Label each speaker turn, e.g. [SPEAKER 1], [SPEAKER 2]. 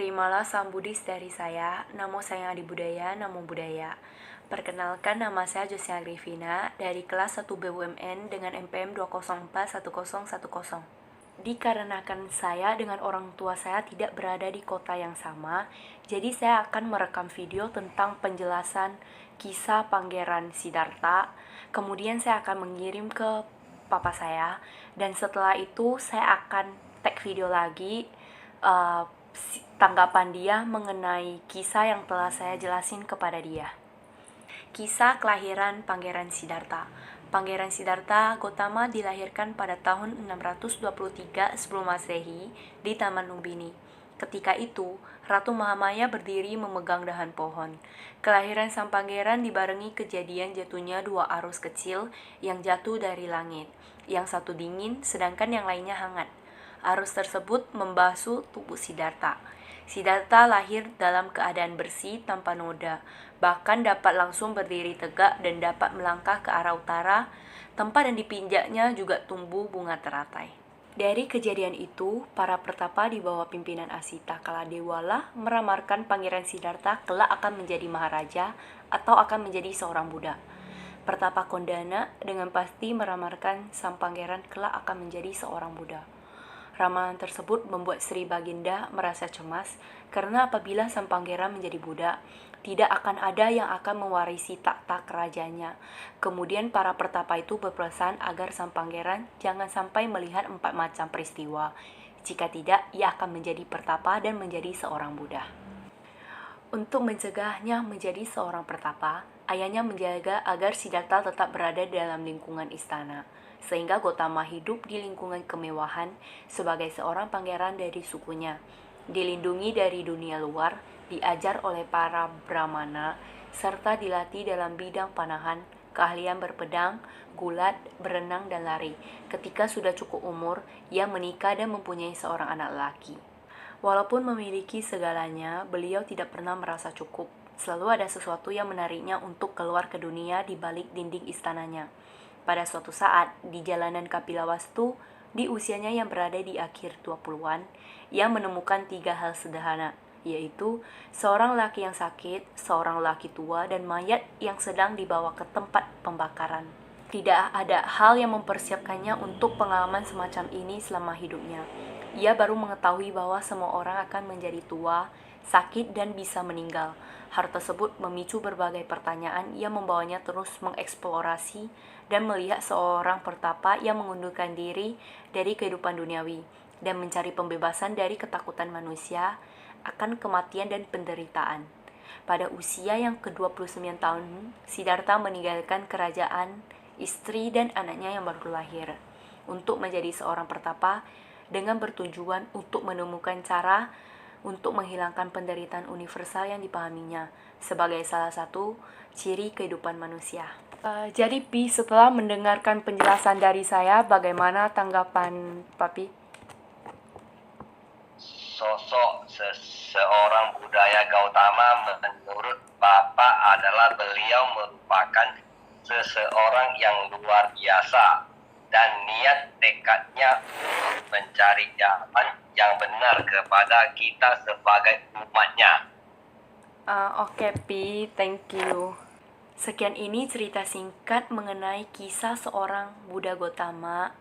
[SPEAKER 1] Terimalah salam Buddhis dari saya, Namo Sayang Adi Budaya, Namo Buddhaya. Perkenalkan, nama saya Josiah Grifina dari kelas 1 BUMN dengan MPM 2041010. Dikarenakan saya dengan orang tua saya tidak berada di kota yang sama, jadi saya akan merekam video tentang penjelasan kisah Pangeran Siddhartha. Kemudian saya akan mengirim ke papa saya, dan setelah itu saya akan tag video lagi tanggapan dia mengenai kisah yang telah saya jelasin kepada dia. Kisah kelahiran Pangeran Siddhartha. Pangeran Siddhartha Gautama dilahirkan pada tahun 623 sebelum Masehi di Taman Lumbini. Ketika itu, Ratu Mahamaya berdiri memegang dahan pohon. Kelahiran sang pangeran dibarengi kejadian jatuhnya 2 arus kecil yang jatuh dari langit. Yang satu dingin, sedangkan yang lainnya hangat. Arus tersebut membasuh tubuh Siddhartha. Siddhartha lahir dalam keadaan bersih tanpa noda, bahkan dapat langsung berdiri tegak dan dapat melangkah ke arah utara. Tempat yang dipinjaknya juga tumbuh bunga teratai. Dari kejadian itu, para pertapa di bawah pimpinan Asita Kaladewala meramarkan Pangeran Siddhartha kelak akan menjadi maharaja atau akan menjadi seorang Buddha. Pertapa Kondana dengan pasti meramarkan sang pangeran kelak akan menjadi seorang Buddha. Ramalan tersebut membuat Sri Baginda merasa cemas karena apabila sang pangeran menjadi Buddha, tidak akan ada yang akan mewarisi takhta kerajaannya. Kemudian para pertapa itu berpesan agar sang pangeran jangan sampai melihat 4 macam peristiwa. Jika tidak, ia akan menjadi pertapa dan menjadi seorang Buddha. Untuk mencegahnya menjadi seorang pertapa, ayahnya menjaga agar Siddhartha tetap berada dalam lingkungan istana, sehingga Gautama hidup di lingkungan kemewahan sebagai seorang pangeran dari sukunya, dilindungi dari dunia luar, diajar oleh para brahmana, serta dilatih dalam bidang panahan, keahlian berpedang, gulat, berenang, dan lari. Ketika sudah cukup umur, ia menikah dan mempunyai seorang anak laki. Walaupun memiliki segalanya, beliau tidak pernah merasa cukup. Selalu ada sesuatu yang menariknya untuk keluar ke dunia di balik dinding istananya. Pada suatu saat, di jalanan Kapilawastu, di usianya yang berada di akhir 20-an, ia menemukan 3 hal sederhana, yaitu seorang laki yang sakit, seorang laki tua, dan mayat yang sedang dibawa ke tempat pembakaran. Tidak ada hal yang mempersiapkannya untuk pengalaman semacam ini selama hidupnya. Ia baru mengetahui bahwa semua orang akan menjadi tua, sakit, dan bisa meninggal. Hal tersebut memicu berbagai pertanyaan yang membawanya terus mengeksplorasi dan melihat seorang pertapa yang mengundurkan diri dari kehidupan duniawi dan mencari pembebasan dari ketakutan manusia akan kematian dan penderitaan. Pada usia yang ke-29 tahun, Siddhartha meninggalkan kerajaan, istri, dan anaknya yang baru lahir untuk menjadi seorang pertapa dengan bertujuan untuk menemukan cara untuk menghilangkan penderitaan universal yang dipahaminya sebagai salah satu ciri kehidupan manusia. Jadi Pi, setelah mendengarkan penjelasan dari saya, bagaimana tanggapan Papi?
[SPEAKER 2] Sosok seseorang budaya Gautama menurut Bapak adalah beliau merupakan seseorang yang luar biasa dan niat tekadnya untuk mencari jalan yang benar kepada kita sebagai umatnya.
[SPEAKER 1] Oke Pi, thank you. Sekian ini cerita singkat mengenai kisah seorang Buddha Gautama